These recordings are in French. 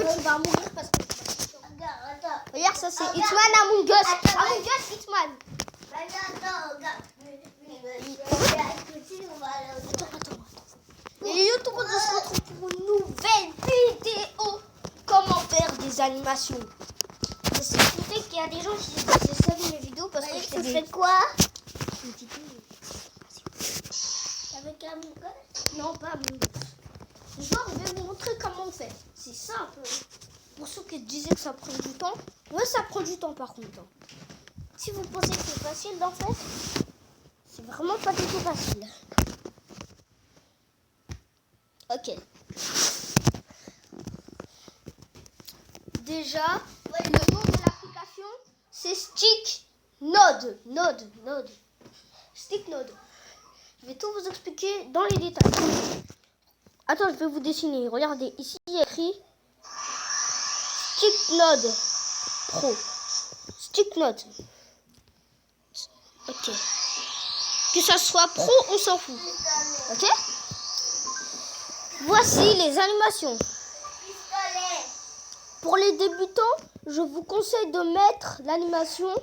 peu tu vas mourir parce que... Regarde, ça c'est Hitman Among Us. Among Us Hitman. Attends. Et YouTube, on se retrouve pour une nouvelle vidéo. Comment faire des animations. Je sais peut-être qu'il y a des gens qui savent mes vidéos parce que je fais quoi? Avec Among Us? Non, pas Among Us. Genre, je vais vous montrer comment on fait. C'est simple. Pour ceux qui disaient que ça prend du temps, ouais, ça prend du temps par contre. Si vous pensez que c'est facile d'en faire, c'est vraiment pas du tout facile. Ok. Déjà, le nom de l'application, c'est StickNode. StickNode. Je vais tout vous expliquer dans les détails. Attends, je vais vous dessiner. Regardez, ici, il y a écrit StickNode Pro. StickNode. Ok. Que ça soit pro, on s'en fout. Ok. Voici les animations. Pour les débutants, je vous conseille de mettre l'animation,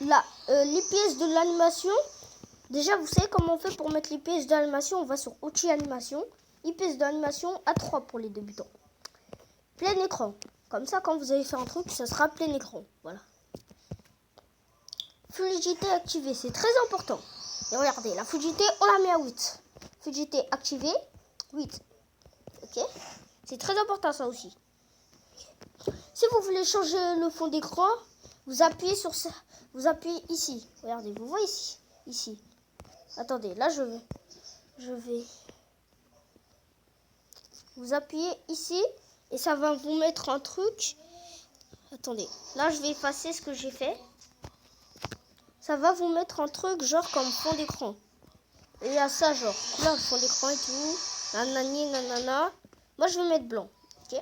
les pièces de l'animation. Déjà, vous savez comment on fait pour mettre les pièces d'animation. On va sur outils animation. Les pièces d'animation à 3 pour les débutants. Plein écran. Comme ça, quand vous allez faire un truc, ça sera plein écran. Voilà. Fluidité activée, c'est très important. Et regardez, la fluidité, on la met à 8. Fluidité activée, 8. Ok. C'est très important ça aussi. Si vous voulez changer le fond d'écran, vous appuyez sur ça. Vous appuyez ici. Regardez, vous voyez ici. Ici. Attendez, là je vais. Vous appuyez ici et ça va vous mettre un truc. Attendez, là je vais effacer ce que j'ai fait. Ça va vous mettre un truc genre comme fond d'écran. Et il y a ça genre, là le fond d'écran et tout. Nanani, nanana. Moi je vais mettre blanc. Ok.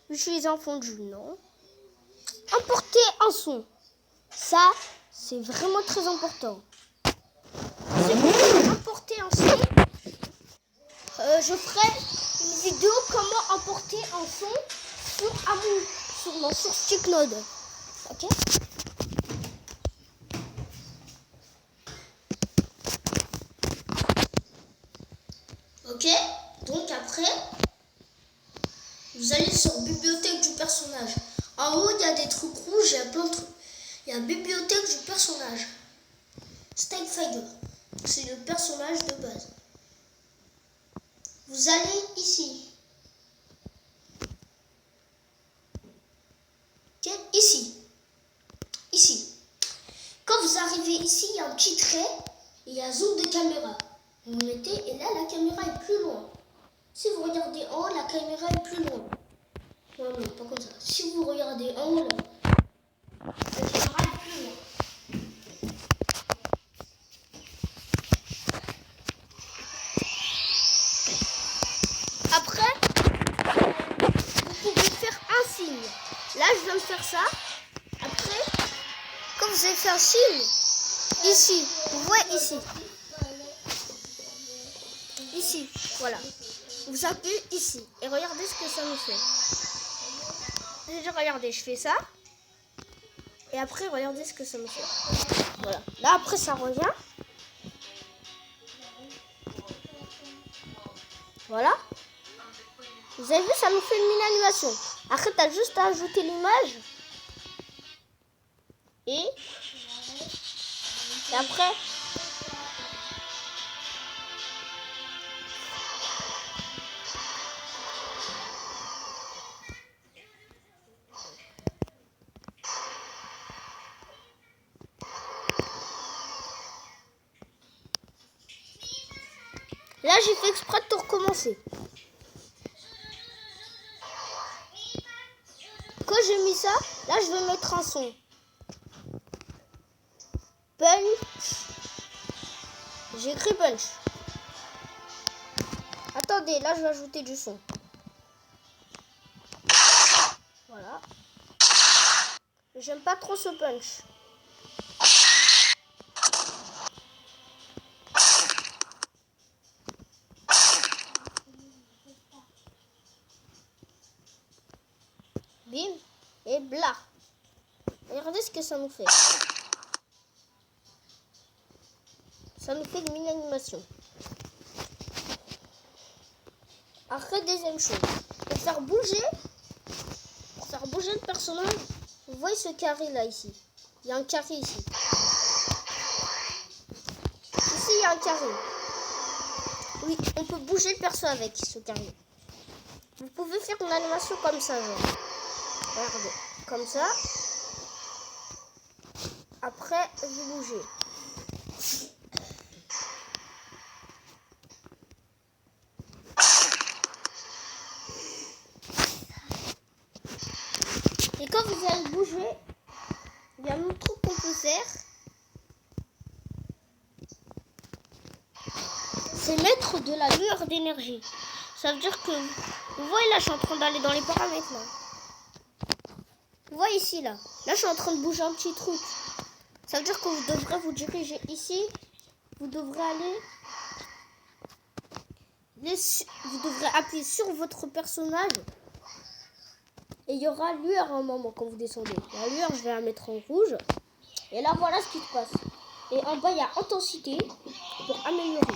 Utiliser un fond de jus, non. Importer un son. Ça, c'est vraiment très important. C'est pour importer un son. Je ferai une vidéo comment importer un son sur StickNode. Ok. Ok. Donc après, vous allez sur bibliothèque du personnage. En haut, il y a des trucs rouges, il y a plein de trucs. Il y a bibliothèque du personnage. Starfighter, c'est le personnage de base. Vous allez ici. Ok, ici. Quand vous arrivez ici, il y a un petit trait et il y a zoom de caméra. Vous mettez et là, la caméra est plus loin. Si vous regardez en haut, la caméra est plus loin. Non, pas comme ça. Si vous regardez en haut, là, la caméra est plus loin. Après, vous pouvez faire un signe. Là, je viens de faire ça. Après, quand vous avez fait un signe, ici, vous voyez ici. Ici, voilà. Vous appuyez ici. Et regardez ce que ça nous fait. Déjà, regardez, je fais ça. Et après, regardez ce que ça me fait. Voilà. Là, après, ça revient. Voilà. Vous avez vu, ça nous fait une mini-animation. Après, tu as juste à ajouter l'image. Et après... Là, j'ai fait exprès de tout recommencer. Quand j'ai mis ça, là, je vais mettre un son. Punch. J'ai écrit punch. Attendez, là, je vais ajouter du son. Voilà. J'aime pas trop ce punch. Bim. Et bla. Regardez ce que ça nous fait. Ça nous fait une mini-animation. Après, deuxième chose. Pour faire bouger le personnage, vous voyez ce carré là ici. Il y a un carré ici. Ici, il y a un carré. Oui, on peut bouger le perso avec ce carré. Vous pouvez faire une animation comme ça, genre. Regardez. Comme ça. Après, vous bougez. Et quand vous allez bouger, il y a un autre truc qu'on peut faire. C'est mettre de la lueur d'énergie. Ça veut dire que, vous voyez là, je suis en train d'aller dans les paramètres là. Vous voyez ici là. Là, je suis en train de bouger un petit truc. Ça veut dire que vous devrez vous diriger ici. Vous devrez aller. Vous devrez appuyer sur votre personnage. Et il y aura lueur à un moment quand vous descendez. La lueur, je vais la mettre en rouge. Et là, voilà ce qui se passe. Et en bas, il y a intensité pour améliorer.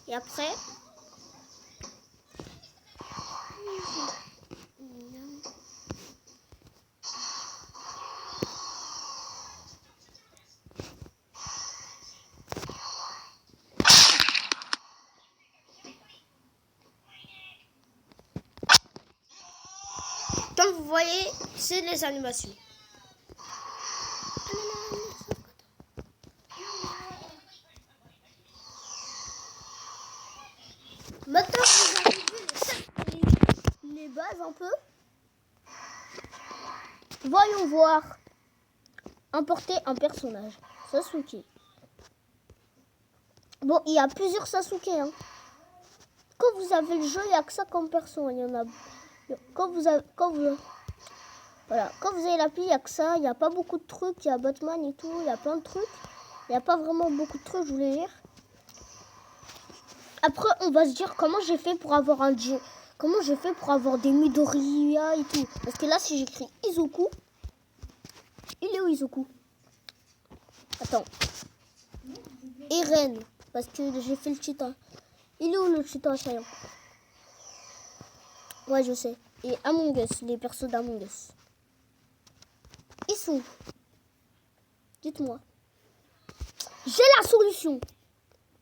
Et après... Comme vous voyez, c'est les animations. Maintenant, vous avez vu les bases un peu. Voyons voir. Importer un personnage. Sasuke. Bon, il y a plusieurs Sasuke. Hein. Quand vous avez le jeu, il n'y a que ça comme perso. Il y en a... Quand vous avez l'appli, il n'y a que ça. Il n'y a pas beaucoup de trucs. Il y a Batman et tout. Il y a plein de trucs. Il n'y a pas vraiment beaucoup de trucs, je voulais dire. Après, on va se dire comment j'ai fait pour avoir un jeu. Comment j'ai fait pour avoir des Midoriya et tout. Parce que là, si j'écris Izuku. Il est où Izuku? Attends. Eren. Parce que j'ai fait le cheetah. Il est où le cheetah assaillant? Ouais, je sais. Et Among Us, les persos d'Among Us. Ils sont où? Dites-moi. J'ai la solution.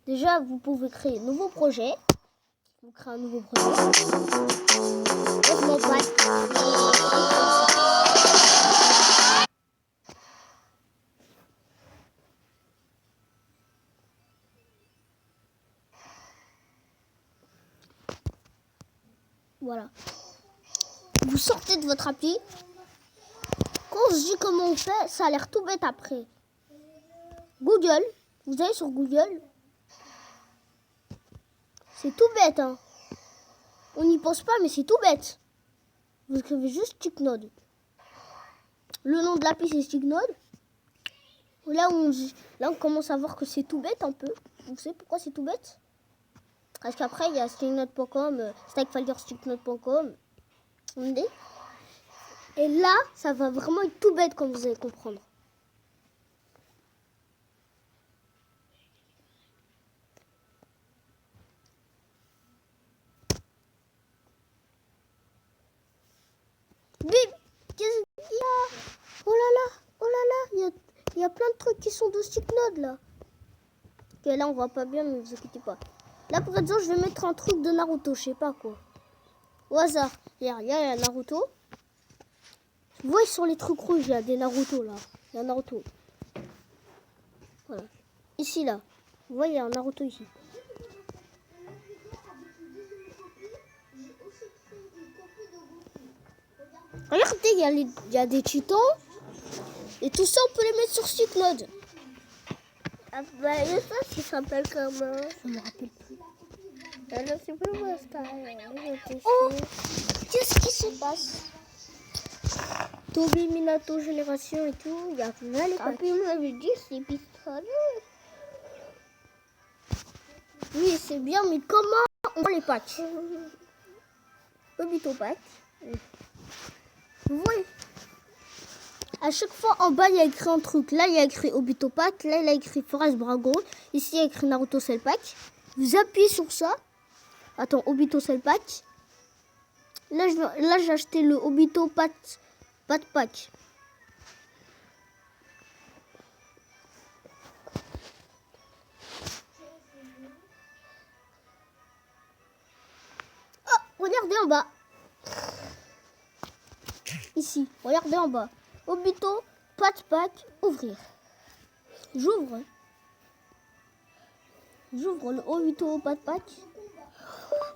Déjà, vous pouvez créer un nouveau projet. Vous créez un nouveau projet. Voilà. Vous sortez de votre appli. Quand on se dit comment on fait, ça a l'air tout bête après. Google. Vous allez sur Google. C'est tout bête, hein. On n'y pense pas, mais c'est tout bête. Vous écrivez juste Sticknode. Le nom de l'appli, c'est Sticknode. Là, on commence à voir que c'est tout bête un peu. Vous savez pourquoi c'est tout bête? Parce qu'après, il y a sticknode.com, sticknode.com. Et là, ça va vraiment être tout bête quand vous allez comprendre. Bim! Qu'est-ce qu'il y a? Oh là là, il y a plein de trucs qui sont de Sticknode là. Ok, là on voit pas bien, mais ne vous inquiétez pas. Là pour exemple, je vais mettre un truc de Naruto, je sais pas quoi. Au hasard. Il y a Naruto. Vous voyez sur les trucs rouges, il y a des Naruto là. Il y a un Naruto. Voilà. Ici là. Vous voyez, il y a un Naruto ici. Regardez, il y a des titans. Et tout ça, on peut les mettre sur Sticknode. Ah bah, il y a ça qui s'appelle comment? Je me rappelle plus. Oh, qu'est-ce qui se passe? Toby, Minato, Génération et tout, il y a plein les pattes. Puis m'avait dit c'est pistolet. Oui, c'est bien, mais comment on prend les pattes? Obito pack. Vous voyez? À chaque fois, en bas, il y a écrit un truc. Là, il y a écrit Obito Pack. Là, il y a écrit Forest Dragon. Ici, il y a écrit Naruto Cell Pack. Vous appuyez sur ça. Attends, Obito Cell Pack. Là, j'ai acheté le Obito Pat Pack. Oh, regardez en bas. Ici, regardez en bas. Obito Pat Pack, ouvrir. J'ouvre. J'ouvre le Obito Pat Pack.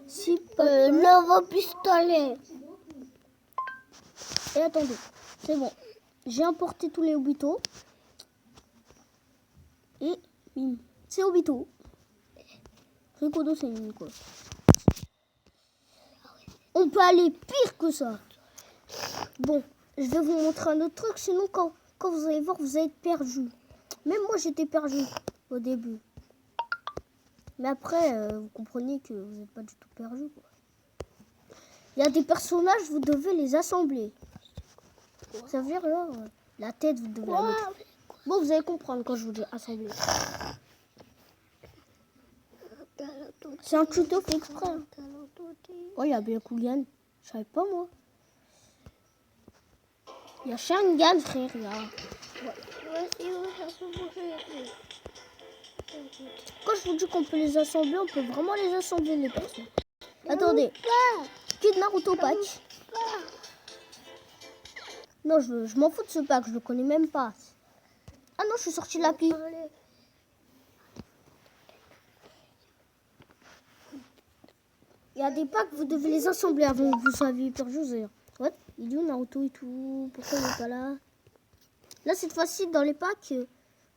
Si, nouveau pistolet. Et attendez, c'est bon. J'ai importé tous les Obito. Et bim, c'est Obito. Rikodo, c'est une quoi. On peut aller pire que ça. Bon, je vais vous montrer un autre truc. Sinon, quand vous allez voir, vous allez être perdu. Même moi, j'étais perdu au début. Mais après, vous comprenez que vous n'êtes pas du tout perdu, quoi. Il y a des personnages, vous devez les assembler. Ça veut dire là, la tête, vous devez la mettre. Bon, vous allez comprendre quand je vous dis assembler. C'est un tuto fait exprès. Oh, il y a bien Kugan. Je savais pas, moi. Il y a Sharingan, frère. Il y a... Quand je vous dis qu'on peut les assembler, on peut vraiment les assembler, les personnes. Attendez. Kid Naruto Pack. Non, je m'en fous de ce pack, je le connais même pas. Ah non, je suis sorti de l'appli. Il y a des packs, vous devez les assembler avant que vous soyez perdu. What? Il est où Naruto et tout? Pourquoi il n'est pas là? Là, cette fois-ci, dans les packs,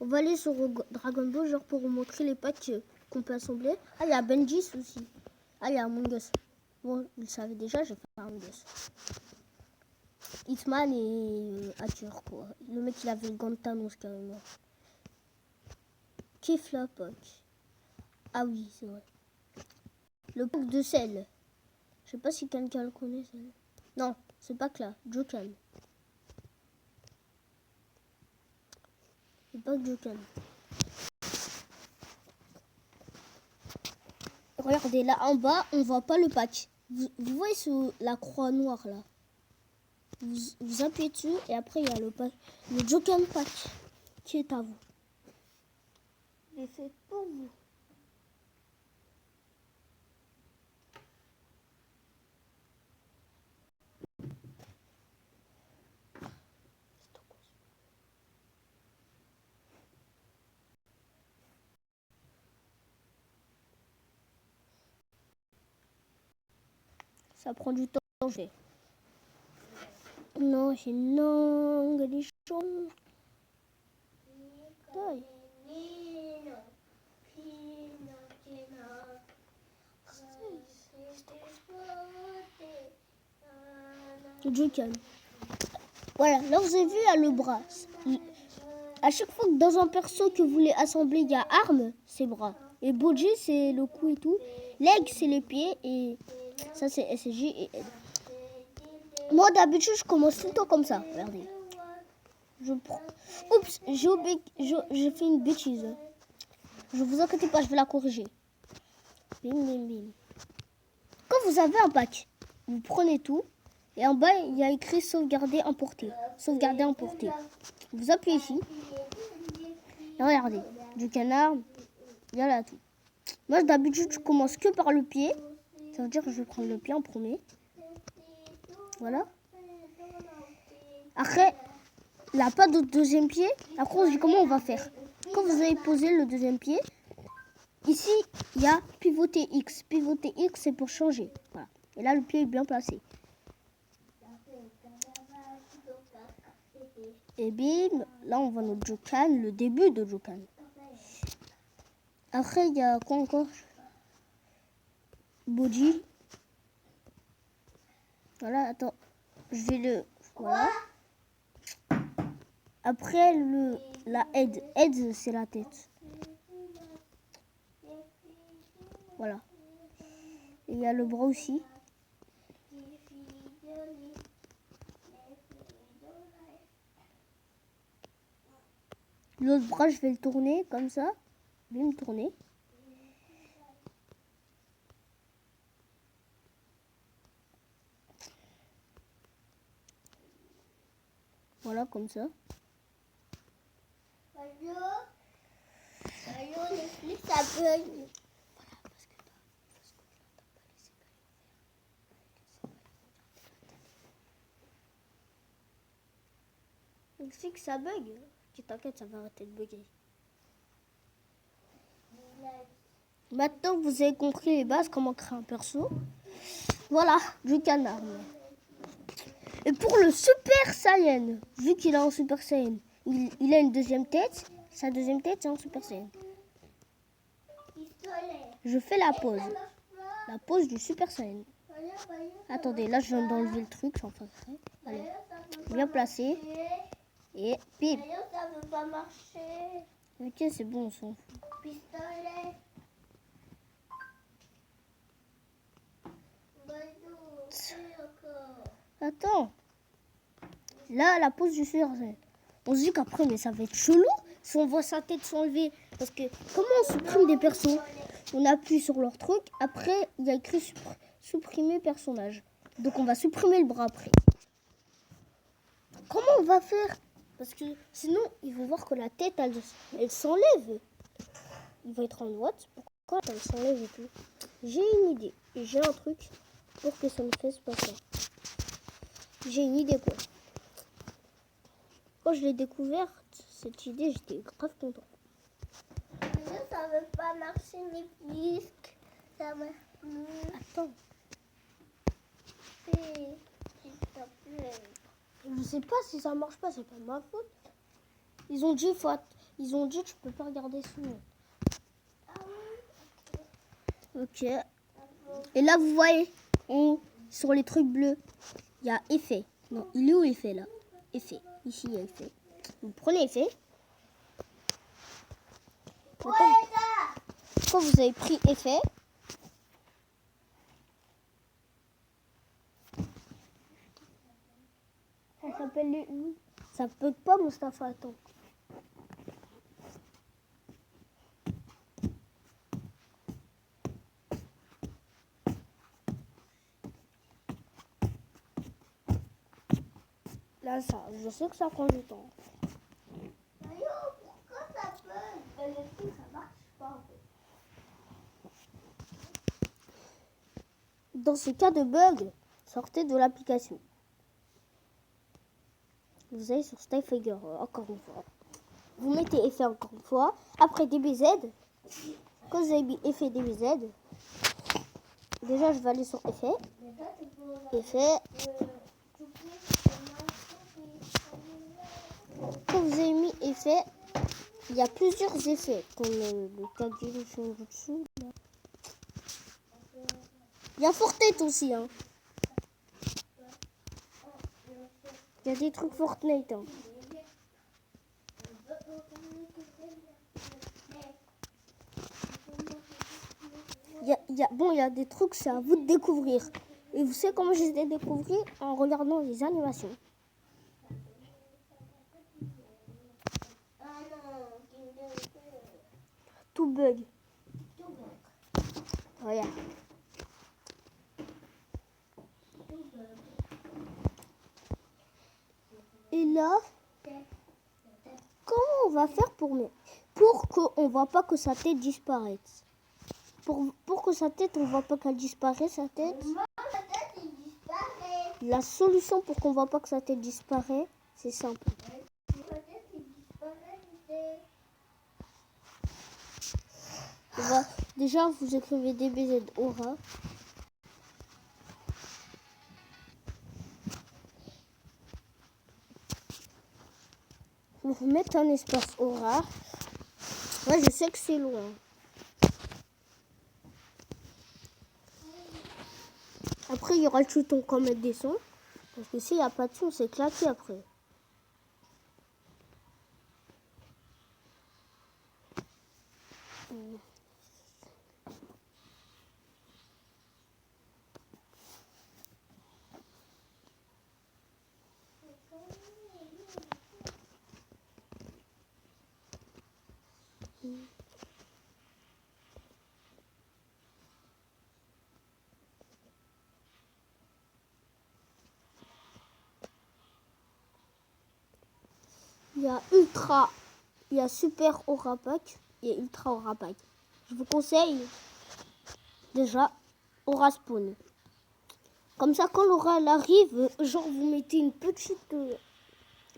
on va aller sur Dragon Ball, genre pour vous montrer les packs qu'on peut assembler. Ah, il y a Benji aussi. Ah, il y a Among Us. Bon, vous le savez déjà, j'ai fait Among Us. Hitman et Hacker, quoi. Le mec, il avait le gant de Thanos, carrément. Kefla Pack. Ah oui, c'est vrai. Le pack de sel. Je sais pas si quelqu'un le connaît, celle. Non, c'est pas que là. Jokan. Le pack Jokan. Regardez, là en bas, on voit pas le pack. Vous voyez la croix noire là. Vous appuyez dessus et après il y a le pack. Le Jokan Pack qui est à vous. Il est fait pour vous. Ça prend du temps. Non, j'ai une langue lichon. Jokan. Voilà, là vous avez vu, il y a le bras. À chaque fois que dans un perso que vous voulez assembler, il y a arme, c'est bras. Et Boji, c'est le cou et tout. Leg, c'est les pieds. Et ça, c'est SJ et L. Moi, d'habitude, je commence tout le temps comme ça. Regardez. Je prends... Oups, j'ai fait une bêtise. Je vous inquiétez pas, je vais la corriger. Bim, bim, bim. Quand vous avez un pack, vous prenez tout. Et en bas, il y a écrit sauvegarder, emporter. Sauvegarder, emporter. Vous appuyez ici. Et regardez, du canard, il y a là tout. Moi, d'habitude, je commence que par le pied. Ça veut dire que je vais prendre le pied en premier. Voilà. Après, il n'y a pas de deuxième pied. Après, on se dit comment on va faire. Quand vous avez posé le deuxième pied, ici, il y a pivoter X. Pivoter X, c'est pour changer. Voilà. Et là, le pied est bien placé. Et bim, là, on voit notre Jokan, le début de Jokan. Après, il y a quoi encore? Body. Voilà, attends. Je vais le... Voilà. Après, la head. Head, c'est la tête. Voilà. Et il y a le bras aussi. L'autre bras, je vais le tourner comme ça. Je vais me tourner. Voilà, comme ça. Ça bug. Il sait que ça bug. Tu t'inquiète, ça va arrêter de bugger. Maintenant, vous avez compris les bases, comment créer un perso. Voilà, du canard. Et pour le Super Saiyan, vu qu'il est en Super Saiyan, il a une deuxième tête. Sa deuxième tête, c'est en Super Saiyan. Je fais la pause. La pause du Super Saiyan. Attendez, là, je viens d'enlever le truc. J'en fais exprès. Allez, bien placé. Et bim. Ça veut pas marcher. Ok, c'est bon, on s'en fout. Pistolet. Attends. Là, la pose du Super Saiyan. On se dit qu'après, mais ça va être chelou si on voit sa tête s'enlever. Parce que comment on supprime des persos? On appuie sur leur truc. Après, il y a écrit supprimer personnage. Donc, on va supprimer le bras après. Comment on va faire? Parce que sinon, ils vont voir que la tête, elle s'enlève. Il va être en droite. Pourquoi elle s'enlève et tout? J'ai une idée. J'ai un truc pour que ça ne fasse pas ça. J'ai une idée quoi. Quand je l'ai découverte, cette idée, j'étais grave content. Ça veut pas marcher ni disque. Ça va. Attends, S'il te plaît. je sais pas si ça marche pas, c'est pas ma faute. Ils ont dit que je peux pas regarder souvent. Ah Ok. Et là, vous voyez, sur les trucs bleus, il y a effet. Non, il est où effet là? Effet. Ici, il y a effet. Vous prenez effet. ouais, Quand vous avez pris effet, ça s'appelle les U. Ça peut pas, Mustapha, attends. Là, ça, je sais que ça prend du temps. pourquoi ça peut? Le truc, ça marche pas en fait. Dans ce cas de bug, sortez de l'application. Vous allez sur Styfigure encore une fois. Vous mettez effet encore une fois. Après DBZ, quand vous avez mis effet DBZ, déjà je vais aller sur effet. Effet. Quand vous avez mis effet, il y a plusieurs effets, comme le Kagiri Shonjutsu. Il y a Fortnite aussi. Hein. Il y a des trucs Fortnite. Hein. Il y a des trucs, c'est à vous de découvrir. Et vous savez comment je les ai découverts? En regardant les animations. Tout bug. Regarde. Et là, comment on va faire pour qu'on ne voit pas que sa tête disparaisse? Pour que sa tête, on ne voit pas qu'elle disparaisse, sa tête. Sa tête, il disparaît. La solution pour qu'on ne voit pas que sa tête disparaît, c'est simple. Sa tête, il disparaît. Déjà, vous écrivez DBZ Aura. Vous remettez un espace Aura. Ouais, je sais que c'est loin. Après, il y aura le bouton quand mettre des sons. Parce que s'il n'y a pas de son, c'est claqué après. Il y a Ultra, il y a Super Aura Pack et Ultra Aura Pack. Je vous conseille déjà Aura Spawn. Comme ça, quand l'aura elle arrive, genre vous mettez une petite...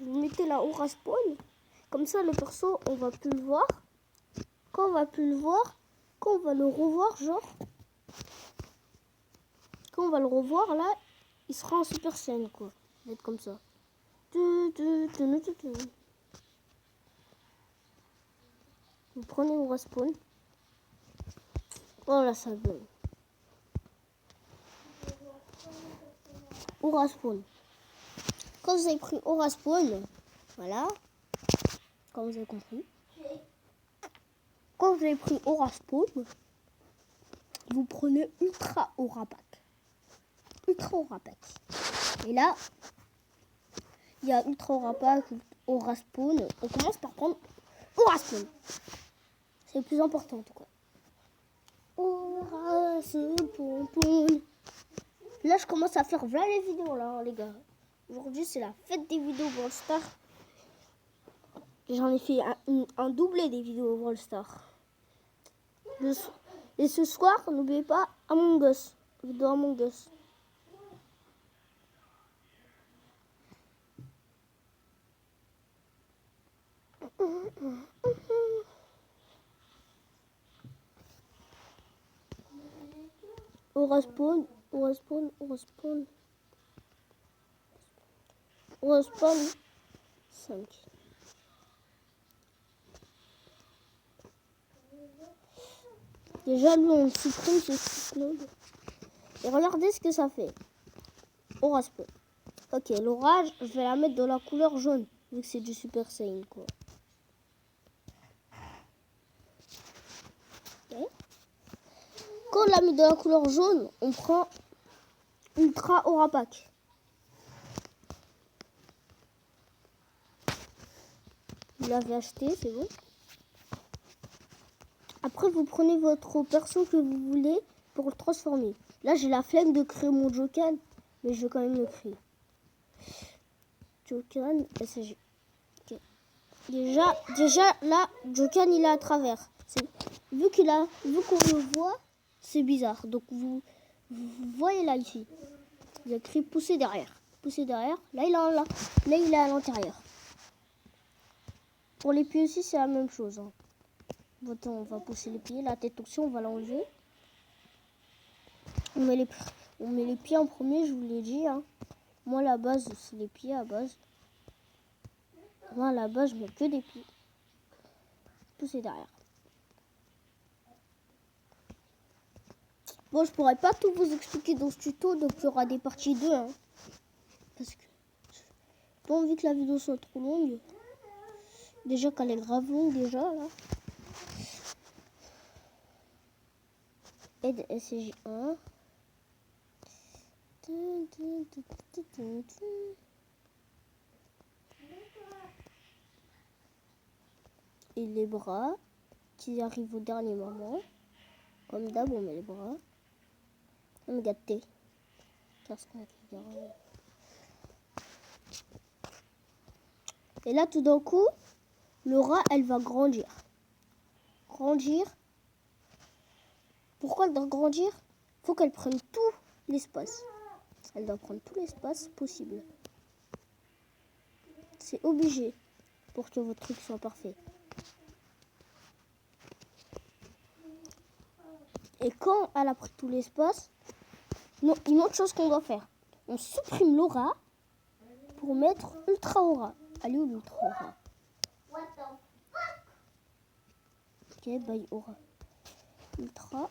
vous mettez la Aura Spawn. Comme ça, le perso, on va plus le voir. Quand on va plus le voir, quand on va le revoir, genre... Quand on va le revoir, là, il sera en Super Saiyan, quoi. Il va être comme ça. Vous prenez Aura Spawn. Voilà, ça donne. Aura Spawn. Quand vous avez pris Aura Spawn, voilà, comme vous avez compris. Quand vous avez pris Aura Spawn, vous prenez Ultra Aura Pack. Ultra Aura Pack. Et là, il y a Ultra Aura Pack, Aura Spawn. On commence par prendre Aura Spawn. C'est le plus important en tout cas. Aura Spawn. Là, je commence à faire voilà les vidéos là, les gars. Aujourd'hui, c'est la fête des vidéos Brawl Stars. J'en ai fait un doublé des vidéos Brawl Stars. Et ce soir, n'oubliez pas Among Us. Vidéo Among Us. Aura Spawn, Aura Spawn, Aura Spawn. Aura Spawn 5. Déjà, lui, on supprime ce cyclone. Et regardez ce que ça fait. Aura Spawn. Ok, l'orage, je vais la mettre dans la couleur jaune. Vu que c'est du Super Saiyan, quoi. Okay. Quand on la met dans la couleur jaune, on prend Ultra Aura Pack. Vous l'avez acheté, c'est bon. Après, vous prenez votre perso que vous voulez pour le transformer. Là, j'ai la flemme de créer mon Jokan, mais je vais quand même le créer. Jokan, SG. Okay. Déjà, là, Jokan, il est à travers. Vu qu'on le voit, c'est bizarre. Donc, vous voyez là, ici. Il y a écrit pousser derrière. Pousser derrière. Là, il est à l'intérieur. Pour les pieds aussi, c'est la même chose. Hein. On va pousser les pieds. La tête aussi, on va l'enlever. On met les pieds en premier, je vous l'ai dit. Hein. Moi, la base, c'est les pieds à base. Moi, à la base, je mets que des pieds. Pousser derrière. Bon, je pourrais pas tout vous expliquer dans ce tuto, donc il y aura des parties 2. Hein. Parce que j'ai pas envie que la vidéo soit trop longue. Déjà qu'elle est grave longue déjà là. Aide SCJ1. Et les bras qui arrivent au dernier moment. Comme d'hab, on met les bras. On gâté. Qu'est-ce qu'on a. Et là, tout d'un coup, Laura, elle va grandir. Grandir. Pourquoi elle doit grandir? Il faut qu'elle prenne tout l'espace. Elle doit prendre tout l'espace possible. C'est obligé pour que votre truc soit parfait. Et quand elle a pris tout l'espace, une autre chose qu'on doit faire. On supprime l'aura pour mettre Ultra Aura. Allez où l'Ultra Aura? Ok, bye Aura. Ultra.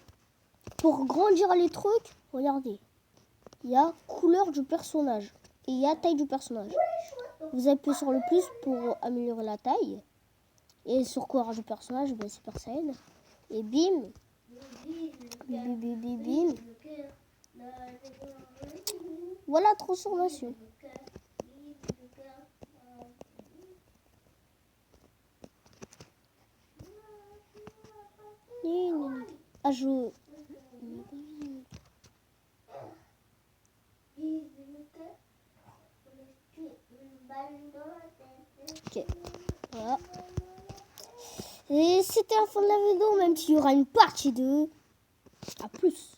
Pour grandir les trucs, regardez. Il y a couleur du personnage et il y a taille du personnage. Vous appuyez sur le plus pour améliorer la taille. Et sur couleur du personnage, ben, Super Saiyan. Et bim. Bim, bim, bim, bim. Voilà, transformation. Ah, je... Ok. Voilà. Et c'était la fin de la vidéo, même s'il y aura une partie 2. À plus.